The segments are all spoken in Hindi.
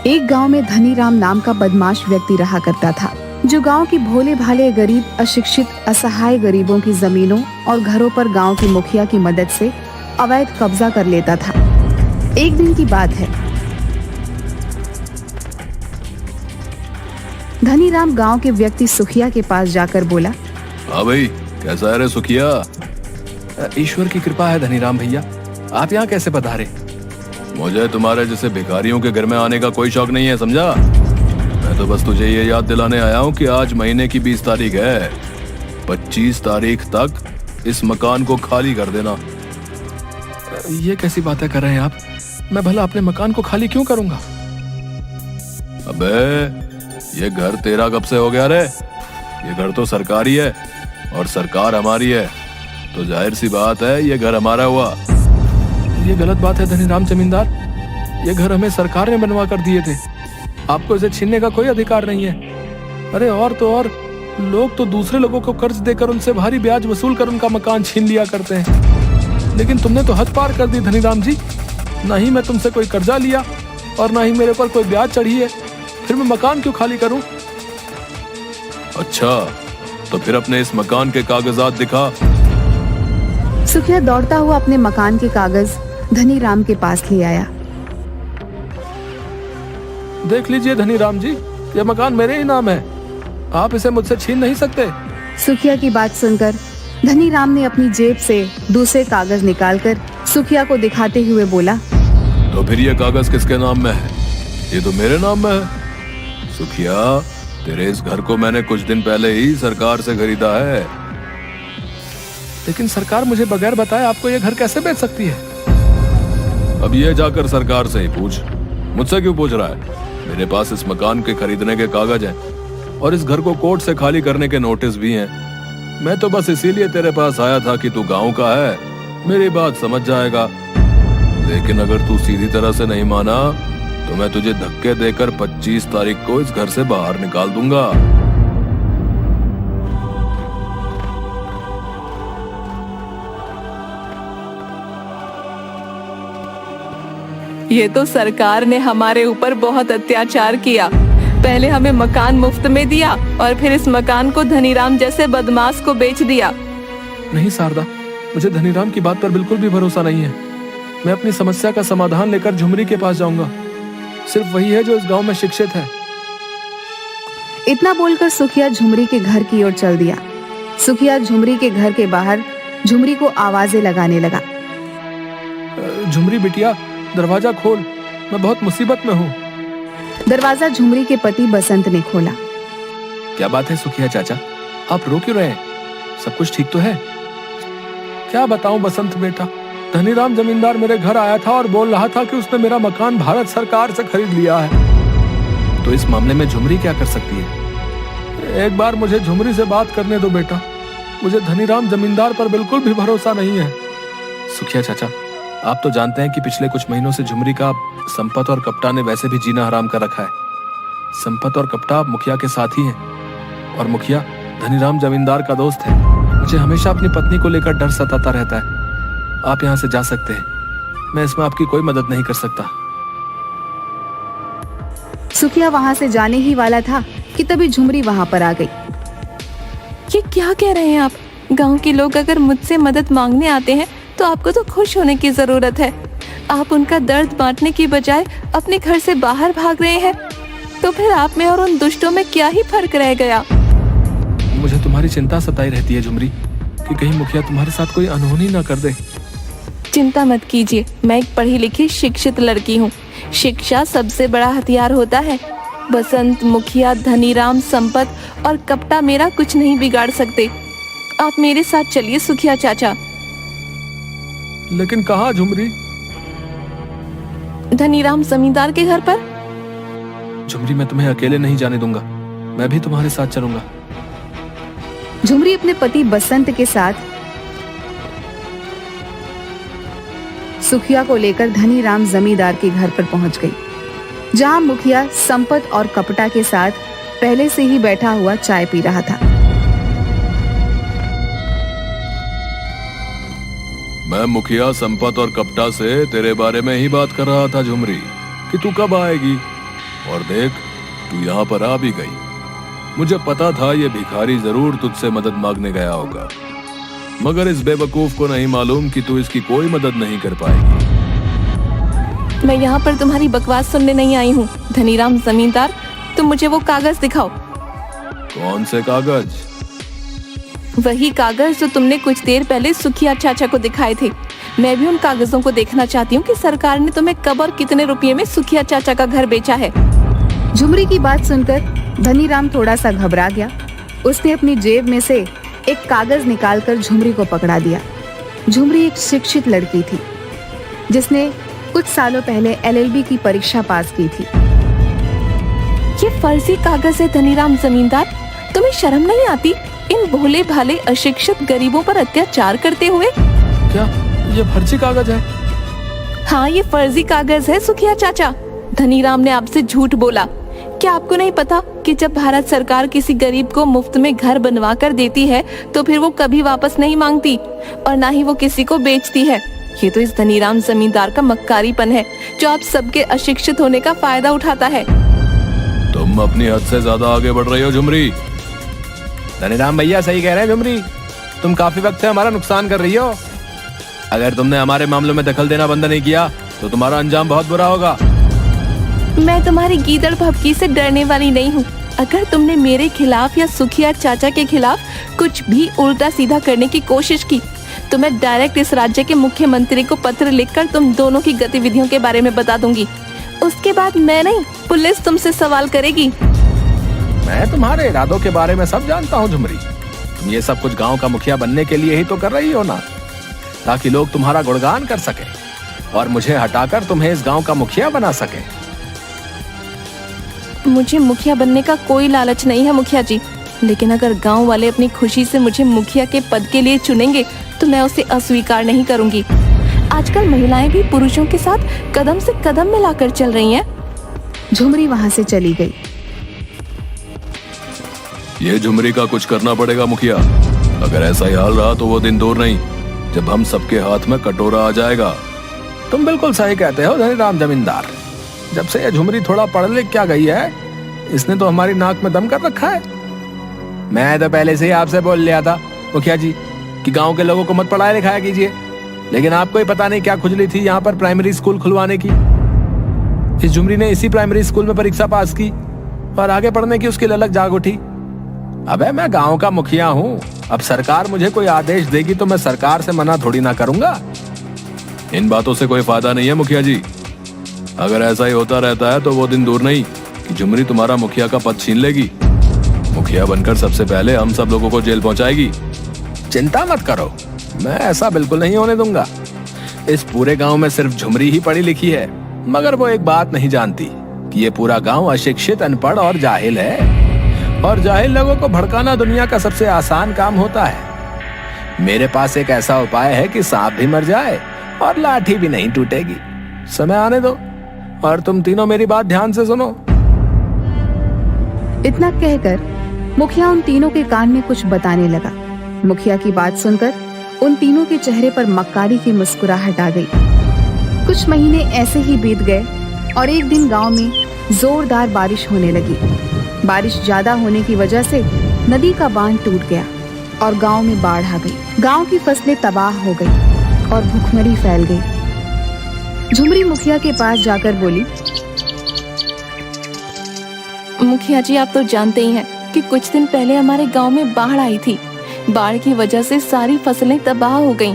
एक गांव में धनीराम नाम का बदमाश व्यक्ति रहा करता था, जो गांव की भोले भाले गरीब, अशिक्षित, असहाय गरीबों की जमीनों और घरों पर गांव की मुखिया की मदद से अवैध कब्जा कर लेता था। एक दिन की बात है, धनीराम गांव के व्यक्ति सुखिया के पास जाकर बोला, हाँ भाई, कैसा है रे सुखिया? ईश्वर की कृपा है धनीराम भैया, आप यहाँ कैसे पधारे? मुझे तुम्हारे जैसे भिखारियों के घर में आने का कोई शौक नहीं है, समझा? मैं तो बस तुझे ये याद दिलाने आया हूँ कि आज महीने की 20 तारीख है। 25 तारीख तक इस मकान को खाली कर देना। ये कैसी बातें कर रहे हैं आप? मैं भला अपने मकान को खाली क्यों करूंगा? अबे, ये घर तेरा कब से हो गया रे? ये घर तो सरकारी है और सरकार हमारी है, तो जाहिर सी बात है ये घर हमारा हुआ। ये गलत बात है धनीराम जमींदार, ये घर हमें सरकार ने बनवा कर दिए थे, आपको इसे छीनने का कोई अधिकार नहीं है। अरे और तो और, लोग तो दूसरे लोगों को कर्ज देकर उनसे भारी ब्याज वसूल कर उनका मकान छीन लिया करते हैं, लेकिन तुमने तो हद पार कर दी धनीराम जी। ना ही मैं तुमसे कोई कर्जा लिया और ना ही मेरे पर कोई ब्याज चढ़ी है, फिर मैं मकान क्यों खाली करूं? अच्छा, तो फिर अपने इस मकान के कागजात दिखा। सुखिया दौड़ता हुआ अपने मकान के कागज धनीराम के पास ले आया। देख लीजिए धनीराम जी, ये मकान मेरे ही नाम है, आप इसे मुझसे छीन नहीं सकते। सुखिया की बात सुनकर धनीराम ने अपनी जेब से दूसरे कागज निकालकर सुखिया को दिखाते हुए बोला, तो फिर ये कागज किसके नाम में है? ये तो मेरे नाम में है। सुखिया, तेरे इस घर को मैंने कुछ दिन पहले ही सरकार से खरीदा है। लेकिन सरकार मुझे बगैर बताए आपको ये घर कैसे बेच सकती है? अब ये जाकर सरकार से ही पूछ, मुझसे क्यों पूछ रहा है? मेरे पास इस मकान के खरीदने के कागज हैं और इस घर को कोर्ट से खाली करने के नोटिस भी हैं। मैं तो बस इसीलिए तेरे पास आया था कि तू गांव का है, मेरी बात समझ जाएगा। लेकिन अगर तू सीधी तरह से नहीं माना तो मैं तुझे धक्के देकर 25 तारीख को इस घर से बाहर निकाल दूंगा। ये तो सरकार ने हमारे ऊपर बहुत अत्याचार किया। पहले हमें मकान मुफ्त में दिया और फिर इस मकान को धनीराम जैसे बदमाश को बेच दिया। नहीं शारदा, मुझे धनीराम की बात पर बिल्कुल भी भरोसा नहीं है। मैं अपनी समस्या का समाधान लेकर झुमरी के पास जाऊंगा, सिर्फ वही है जो इस गांव में शिक्षित है। इतना बोलकर सुखिया झुमरी के घर की ओर चल दिया। सुखिया झुमरी के घर के बाहर झुमरी को आवाजें लगाने लगा। झुमरी बिटिया, दरवाजा खोल, मैं बहुत मुसीबत में हूँ। दरवाजा झुमरी के पति बसंत ने खोला। क्या बात है सुखिया चाचा, आप रो क्यों रहे हैं? सब कुछ ठीक तो है? क्या बताऊं बसंत बेटा, धनीराम जमींदार मेरे घर आया था और बोल रहा था कि उसने मेरा मकान भारत सरकार से खरीद लिया है। तो इस मामले में झुमरी क्या कर सकती है? एक बार मुझे झुमरी से बात करने दो बेटा, मुझे धनीराम जमींदार पर बिल्कुल भी भरोसा नहीं है। सुखिया चाचा, आप तो जानते हैं कि पिछले कुछ महीनों से झुमरी का संपत और कपटा ने वैसे भी जीना हराम कर रखा है। संपत और कपटा मुखिया के साथ ही हैं और मुखिया धनीराम जमींदार का दोस्त है। मुझे हमेशा अपनी पत्नी को लेकर डर सताता रहता है। आप यहाँ से जा सकते हैं, मैं इसमें आपकी कोई मदद नहीं कर सकता। सुखिया वहाँ से जाने ही वाला था कि तभी झुमरी वहाँ पर आ गई। ये क्या कह रहे हैं आप? गांव के लोग अगर मुझसे मदद मांगने आते हैं तो आपको तो खुश होने की जरूरत है। आप उनका दर्द बांटने की बजाय अपने घर से बाहर भाग रहे हैं, तो फिर आप में और उन दुष्टों में क्या ही फर्क रह गया? मुझे तुम्हारी चिंता सताई रहती है झुमरी, कि कहीं मुखिया तुम्हारे साथ कोई अनहोनी ना कर दे। चिंता मत कीजिए, मैं एक पढ़ी लिखी शिक्षित लड़की हूँ। शिक्षा सबसे बड़ा हथियार होता है। बसंत, मुखिया, धनीराम, संपत और कपटा मेरा कुछ नहीं बिगाड़ सकते। आप मेरे साथ चलिए सुखिया चाचा। लेकिन कहाँ झुमरी? धनीराम जमींदार के घर पर। झुमरी, मैं तुम्हें अकेले नहीं जाने दूंगा, मैं भी तुम्हारे साथ चलूंगा। झुमरी अपने पति बसंत के साथ सुखिया को लेकर धनीराम जमींदार के घर पर पहुंच गई, जहां मुखिया संपत और कपटा के साथ पहले से ही बैठा हुआ चाय पी रहा था। मैं मुखिया संपत और कपटा से तेरे बारे में ही बात कर रहा था झुमरी, कि तू कब आएगी। और देख, तू यहाँ पर आ भी गई। मुझे पता था ये भिखारी जरूर तुझसे मदद मांगने गया होगा, मगर इस बेवकूफ को नहीं मालूम कि तू इसकी कोई मदद नहीं कर पाएगी। मैं यहाँ पर तुम्हारी बकवास सुनने नहीं आई हूँ धनीराम जमींदार, तुम मुझे वो कागज दिखाओ। कौन से कागज? वही कागज जो तुमने कुछ देर पहले सुखिया चाचा को दिखाए थे। मैं भी उन कागजों को देखना चाहती हूँ कि सरकार ने तुम्हें कब और कितने रुपये में सुखिया चाचा का घर बेचा है। झुमरी की बात सुनकर धनीराम थोड़ा सा घबरा गया। उसने अपनी जेब में से एक कागज निकालकर झुमरी को पकड़ा दिया। झुमरी एक शिक्षित लड़की थी जिसने कुछ सालों पहले LLB की परीक्षा पास की थी। ये फर्जी कागज है धनीराम जमींदार, तुम्हें शर्म नहीं आती इन भोले भाले अशिक्षित गरीबों पर अत्याचार करते हुए? क्या ये फर्जी कागज है? हाँ, ये फर्जी कागज है सुखिया चाचा। धनीराम ने आपसे झूठ बोला। क्या आपको नहीं पता कि जब भारत सरकार किसी गरीब को मुफ्त में घर बनवा कर देती है तो फिर वो कभी वापस नहीं मांगती और ना ही वो किसी को बेचती है। ये तो इस धनीराम जमींदार का मक्कारीपन है जो आप सबके अशिक्षित होने का फायदा उठाता है। तुम अपनी हद से ज्यादा आगे बढ़ रही हो झुमरी। धनीराम भैया सही कह रहे हैं झुमरी, तुम काफी वक्त से हमारा नुकसान कर रही हो। अगर तुमने हमारे मामलों में दखल देना बंद नहीं किया तो तुम्हारा अंजाम बहुत बुरा होगा। मैं तुम्हारी गीदड़ भभकी से डरने वाली नहीं हूँ। अगर तुमने मेरे खिलाफ या सुखिया चाचा के खिलाफ कुछ भी उल्टा सीधा करने की कोशिश की तो मैं डायरेक्ट इस राज्य के मुख्यमंत्री को पत्र लिखकर तुम दोनों की गतिविधियों के बारे में बता दूंगी। उसके बाद मैं नहीं, पुलिस तुमसे सवाल करेगी। मैं तुम्हारे इरादों के बारे में सब जानता हूँ झुमरी। तुम ये सब कुछ गांव का मुखिया बनने के लिए ही तो कर रही हो ना, ताकि लोग तुम्हारा गुणगान कर सके और मुझे हटाकर तुम्हें इस गांव का मुखिया बना सके। मुझे मुखिया बनने का कोई लालच नहीं है मुखिया जी, लेकिन अगर गांव वाले अपनी खुशी से मुझे मुखिया के पद के लिए चुनेंगे तो मैं उसे अस्वीकार नहीं करूंगी। आजकल महिलाएं भी पुरुषों के साथ कदम से कदम मिलाकर चल रही हैं। झुमरी वहां से चली गई। ये झुमरी का कुछ करना पड़ेगा मुखिया। अगर ऐसा ही हाल रहा तो वो दिन दूर नहीं जब हम सबके हाथ में कटोरा आ जाएगा। तुम बिल्कुल सही कहते हो धनीराम जमींदार। जब से ये झुमरी थोड़ा पढ़ लिख क्या गई है, इसने तो हमारी नाक में दम कर रखा है। मैं तो पहले से ही आपसे बोल लिया था मुखिया जी कि गांव के लोगों को मत पढ़ाया लिखाया कीजिए, लेकिन आपको ही पता नहीं क्या खुजली थी यहाँ पर प्राइमरी स्कूल खुलवाने की। इस झुमरी ने इसी प्राइमरी स्कूल में परीक्षा पास की और आगे पढ़ने की उसकी ललक जाग उठी। अबे मैं गांव का मुखिया हूँ, अब सरकार मुझे कोई आदेश देगी तो मैं सरकार से मना थोड़ी ना करूंगा। इन बातों से कोई फायदा नहीं है मुखिया जी। अगर ऐसा ही होता रहता है तो वो दिन दूर नहीं कि झुमरी तुम्हारा मुखिया का पद छीन लेगी। मुखिया बनकर सबसे पहले हम सब लोगों को जेल पहुंचाएगी। चिंता मत करो, मैं ऐसा बिल्कुल नहीं होने दूंगा। इस पूरे गांव में सिर्फ झुमरी ही पढ़ी लिखी है, मगर वो एक बात नहीं जानती कि ये पूरा गांव अशिक्षित, अनपढ़ और जाहिल है। और जाहिल लोगों को भड़काना दुनिया का सबसे आसान काम होता है। मेरे पास एक ऐसा उपाय है कि सांप भी मर जाए और लाठी भी नहीं टूटेगी। समय आने दो और तुम तीनों मेरी बात ध्यान से सुनो। इतना कहकर मुखिया उन तीनों के कान में कुछ बताने लगा। मुखिया की बात सुनकर उन तीनों के चेहरे पर मक्कारी की मुस्कुराहट आ गई। कुछ महीने ऐसे ही बीत गए और एक दिन गांव में जोरदार बारिश होने लगी। बारिश ज्यादा होने की वजह से नदी का बांध टूट गया और गांव में बाढ़ आ गई। गांव की फसलें तबाह हो गई और भूखमरी फैल गई। झुमरी मुखिया के पास जाकर बोली, मुखिया जी, आप तो जानते ही हैं कि कुछ दिन पहले हमारे गांव में बाढ़ आई थी। बाढ़ की वजह से सारी फसलें तबाह हो गईं।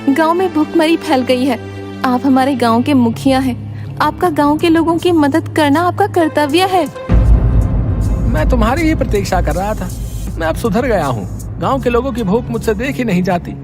गांव में भूखमरी फैल गई है। आप हमारे गांव के मुखिया हैं, आपका गांव के लोगों की मदद करना आपका कर्तव्य है। मैं तुम्हारी ही प्रतीक्षा कर रहा था। मैं अब सुधर गया हूँ। गांव के लोगों की भूख मुझसे देखी नहीं जाती,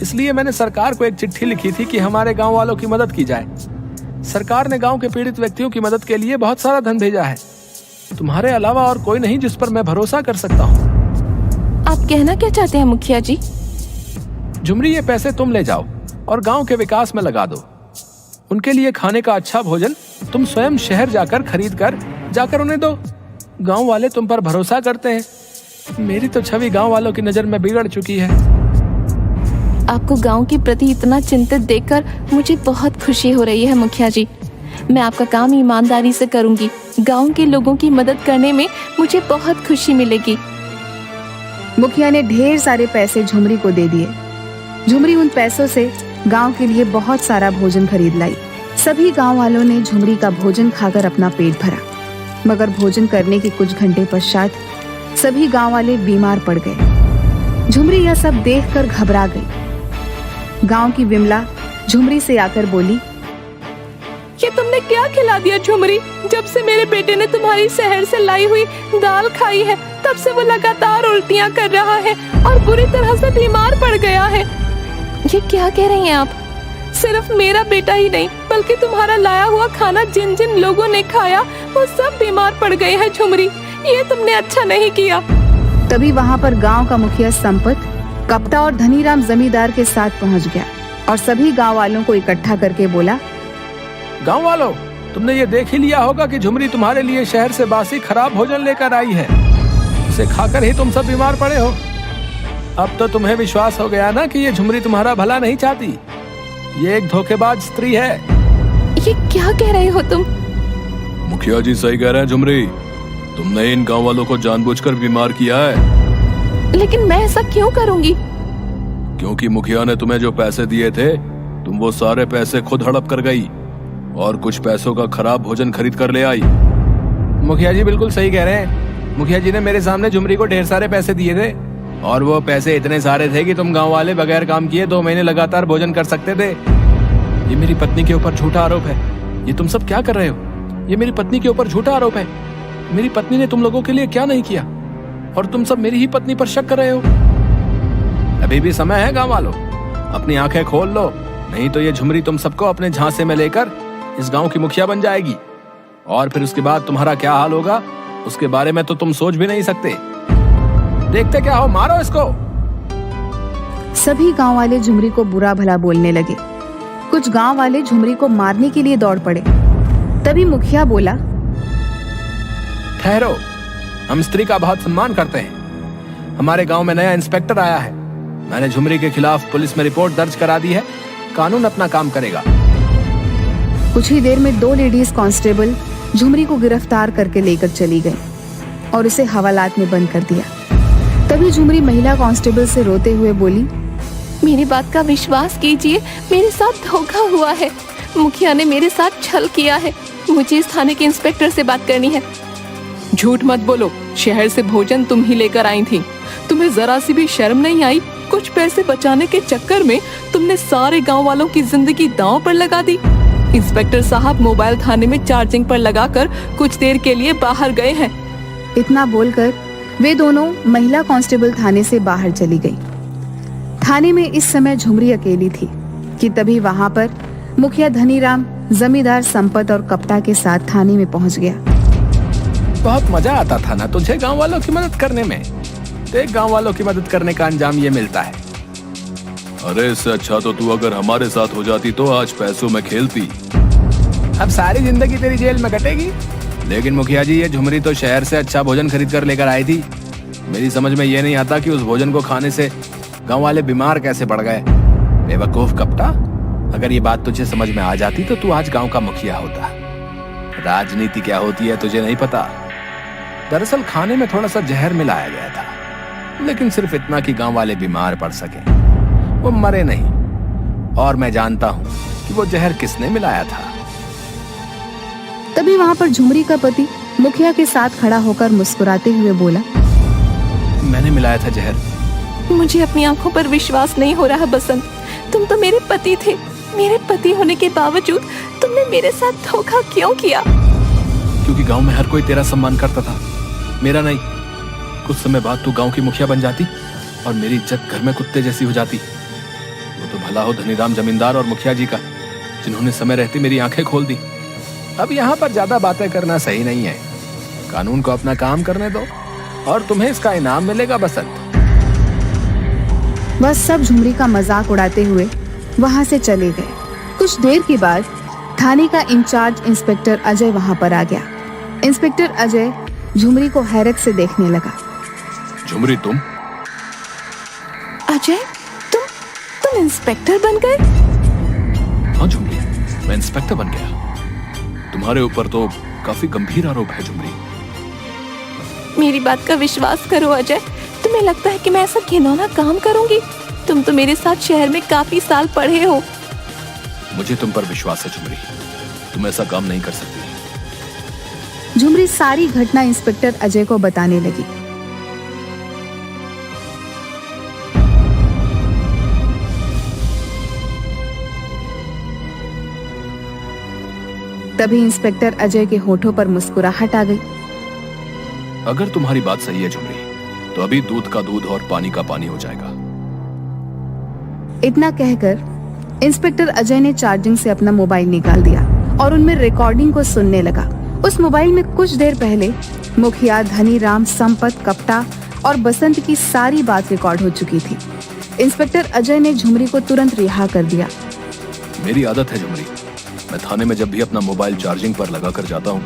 इसलिए मैंने सरकार को एक चिट्ठी लिखी थी कि हमारे गांव वालों की मदद की जाए। सरकार ने गांव के पीड़ित व्यक्तियों की मदद के लिए बहुत सारा धन भेजा है। तुम्हारे अलावा और कोई नहीं जिस पर मैं भरोसा कर सकता हूँ। आप कहना क्या चाहते हैं मुखिया जी? झुमरी, ये पैसे तुम ले जाओ और गांव के विकास में लगा दो। उनके लिए खाने का अच्छा भोजन तुम स्वयं शहर जाकर खरीद कर जाकर उन्हें दो। गांव वाले तुम पर भरोसा करते हैं। मेरी तो छवि गांव वालों की नजर में बिगड़ चुकी है। आपको गांव के प्रति इतना चिंतित देखकर मुझे बहुत खुशी हो रही है मुखिया जी। मैं आपका काम ईमानदारी से करूंगी। गांव के लोगों की मदद करने में मुझे बहुत खुशी मिलेगी। मुखिया ने ढेर सारे पैसे झुमरी को दे दिए। झुमरी उन पैसों से गांव के लिए बहुत सारा भोजन खरीद लाई। सभी गांव वालों ने झुमरी का भोजन खाकर अपना पेट भरा, मगर भोजन करने के कुछ घंटे पश्चात सभी गांव वाले बीमार पड़ गए। झुमरी यह सब देखकर घबरा गई। गांव की विमला झुमरी से आकर बोली, ये तुमने क्या खिला दिया झुमरी? जब से मेरे बेटे ने तुम्हारी शहर से लाई हुई दाल खाई है, तब से वो लगातार उल्टियां कर रहा है और बुरी तरह से बीमार पड़ गया है। ये क्या कह रही हैं आप? सिर्फ मेरा बेटा ही नहीं, बल्कि तुम्हारा लाया हुआ खाना जिन जिन लोगों ने खाया वो सब बीमार पड़ गए हैं झुमरी। ये तुमने अच्छा नहीं किया। तभी वहाँ पर गांव का मुखिया संपत, कप्ता और धनीराम जमींदार के साथ पहुँच गया और सभी गांव वालों को इकट्ठा करके बोला, गांव वालों, तुमने ये देख ही लिया होगा कि झुमरी तुम्हारे लिए शहर से बासी खराब भोजन लेकर आई है। इसे खाकर ही तुम सब बीमार पड़े हो। अब तो तुम्हें विश्वास हो गया ना कि ये झुमरी तुम्हारा भला नहीं चाहती। ये एक धोखेबाज स्त्री है। ये क्या कह रहे हो तुम? मुखिया जी सही कह रहे हैं झुमरी, तुमने इन गांव वालों को जानबूझकर बीमार किया है। लेकिन मैं ऐसा क्यों करूंगी? क्योंकि मुखिया ने तुम्हें जो पैसे दिए थे, तुम वो सारे पैसे खुद हड़प कर गई और कुछ पैसों का खराब भोजन खरीद कर ले आई। मुखिया जी बिल्कुल सही कह रहे हैं। मुखिया जी ने मेरे सामने झुमरी को ढेर सारे पैसे दिए थे और वो पैसे इतने सारे थे कि तुम गांव वाले बगैर काम किए 2 महीने लगातार भोजन कर सकते थे। ये मेरी पत्नी के ऊपर झूठा आरोप है। ये तुम सब क्या कर रहे हो? ये मेरी पत्नी के ऊपर झूठा आरोप है। मेरी पत्नी ने तुम लोगों के लिए क्या नहीं किया और तुम सब मेरी ही पत्नी पर शक कर रहे हो। अभी भी समय है गांव वालों, अपनी आंखें खोल लो, नहीं तो ये झुमरी तुम सबको अपने झांसे में लेकर इस गांव की मुखिया बन जाएगी और फिर उसके बाद तुम्हारा क्या हाल होगा उसके बारे में तो तुम सोच भी नहीं सकते। देखते क्या हो, मारो इसको। सभी गांव वाले झुमरी को बुरा भला बोलने लगे। कुछ गांव वाले झुमरी को मारने के लिए दौड़ पड़े। तभी मुखिया बोला, ठहरो, हम स्त्री का बहुत सम्मान करते हैं। हमारे गांव में नया इंस्पेक्टर आया है। मैंने झुमरी के खिलाफ पुलिस में रिपोर्ट दर्ज करा दी है। कानून अपना काम करेगा। कुछ ही देर में 2 लेडीज कांस्टेबल झुमरी को गिरफ्तार करके लेकर चली गई और उसे हवालात में बंद कर दिया। तभी झुमरी महिला कांस्टेबल से रोते हुए बोली, मेरी बात का विश्वास कीजिए, मेरे साथ धोखा हुआ है। मुखिया ने मेरे साथ छल किया है। मुझे इस थाने के इंस्पेक्टर से बात करनी है। झूठ मत बोलो, शहर से भोजन तुम ही लेकर आई थी। तुम्हें जरा सी भी शर्म नहीं आई? कुछ पैसे बचाने के चक्कर में तुमने सारे गांव वालों की जिंदगी दांव पर लगा दी। इंस्पेक्टर साहब मोबाइल थाने में चार्जिंग पर लगाकर कुछ देर के लिए बाहर गए हैं। इतना बोलकर वे दोनों महिला कांस्टेबल थाने से बाहर चली गई। थाने में इस समय झुमरी अकेली थी कि तभी वहां पर मुखिया धनीराम जमींदार संपत और कप्ता के साथ थाने में पहुंच गया। बहुत मजा आता था ना तुझे गांव वालों की मदद करने में। देख, गांव वालों की मदद करने का अंजाम ये मिलता है। अरे इससे अच्छा तो तू अगर हमारे साथ हो जाती तो आज पैसों में खेलती। अब सारी जिंदगी तेरी जेल में कटेगी। लेकिन मुखिया जी, ये झुमरी तो शहर से अच्छा भोजन खरीद कर लेकर आई थी। मेरी समझ में ये नहीं आता कि उस भोजन को खाने से गांव वाले बीमार कैसे पड़ गए। बेवकूफ कप्ता, अगर ये बात तुझे समझ में आ जाती तो तू आज गांव का मुखिया होता। राजनीति क्या होती है तुझे नहीं पता। दरअसल खाने में थोड़ा सा जहर मिलाया गया था, लेकिन सिर्फ इतना कि गांव वाले बीमार पड़ सके, वो मरे नहीं। और मैं जानता हूं कि वो जहर किसने मिलाया था। तभी वहां पर झुमरी का पति मुखिया के साथ खड़ा होकर मुस्कुराते हुए बोला, मैंने मिलाया था जहर। मुझे अपनी आंखों पर विश्वास नहीं हो रहा बसंत। तुम तो मेरे पति थे। मेरे पति होने के बावजूद तुमने मेरे साथ धोखा क्यों किया? क्योंकि गांव में हर कोई तेरा सम्मान करता था, मेरा नहीं। कुछ समय बाद तू गांव की मुखिया बन जाती और मेरी इज्जत घर में कुत्ते जैसी हो जाती। वो तो भला हो धनीराम जमींदार और मुखिया जी का, जिन्होंने समय रहते मेरी आंखें खोल दी। अब यहाँ पर ज्यादा बातें करना सही नहीं है। कानून को अपना काम करने दो और तुम्हें इसका इनाम मिलेगा बसंत। बस सब झुमरी का मजाक उड़ाते हुए वहां से चले गए। कुछ देर के बाद थाने का इंचार्ज इंस्पेक्टर अजय वहां पर आ गया। इंस्पेक्टर अजय झुमरी को हैरत से देखने लगा। झुमरी तुम? अजय, तुम इंस्पेक्टर बन गए? हाँ झुमरी, मैं इंस्पेक्टर बन गया। तुम्हारे ऊपर तो काफी गंभीर आरोप है झुमरी। मेरी बात का विश्वास करो अजय, तुम्हें लगता है कि मैं ऐसा घिनौना काम करूंगी? तुम तो मेरे साथ शहर में काफी साल पढ़े हो। मुझे तुम पर विश्वास है झुमरी, तुम ऐसा काम नहीं कर सकती। झुमरी सारी घटना इंस्पेक्टर अजय को बताने लगी। तभी इंस्पेक्टर अजय के होठों पर मुस्कुराहट आ गई। अगर तुम्हारी बात सही है झुमरी, तो अभी दूध का दूध और पानी का पानी हो जाएगा। इतना कहकर इंस्पेक्टर अजय ने चार्जिंग से अपना मोबाइल निकाल दिया और उनमें रिकॉर्डिंग को सुनने लगा। उस मोबाइल में कुछ देर पहले मुखिया, धनीराम, संपत, कप्ता और बसंत की सारी बात रिकॉर्ड हो चुकी थी। इंस्पेक्टर अजय ने झुमरी को तुरंत रिहा कर दिया। मेरी आदत है झुमरी, मैं थाने में जब भी अपना मोबाइल चार्जिंग पर लगा कर जाता हूँ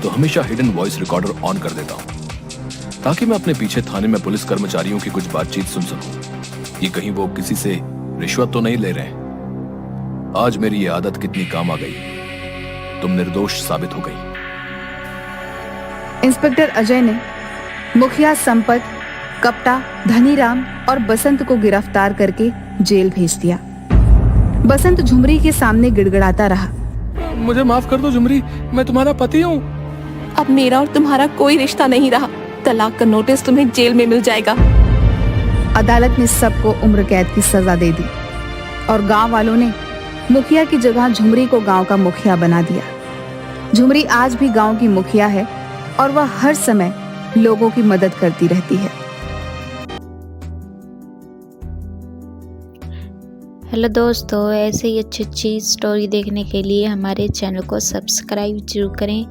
तो हमेशा हिडन वॉइस रिकॉर्डर ऑन कर देता हूँ, ताकि मैं अपने पीछे थाने में पुलिस कर्मचारियों की कुछ बातचीत सुन सकूं कि कहीं वो किसी से रिश्वत तो नहीं ले रहे हैं। आज मेरी ये आदत कितनी काम आ गई, तुम निर्दोष साबित हो गई। इंस्पेक्टर अजय ने मुखिया, संपत, कप्ता, धनीराम और बसंत को गिरफ्तार करके जेल भेज दिया। बसंत झुमरी के सामने गिड़गिड़ाता रहा। मुझे माफ कर दो झुमरी, मैं तुम्हारा पति हूँ। अब मेरा और तुम्हारा कोई रिश्ता नहीं रहा। तलाक का नोटिस तुम्हें जेल में मिल जाएगा। अदालत ने सबको उम्र कैद की सजा दे दी और गांव वालों ने मुखिया की जगह झुमरी को गांव का मुखिया बना दिया। झुमरी आज भी गांव की मुखिया है और वह हर समय लोगों की मदद करती रहती है। हेलो दोस्तों, ऐसे ही अच्छी अच्छी स्टोरी देखने के लिए हमारे चैनल को सब्सक्राइब जरूर करें।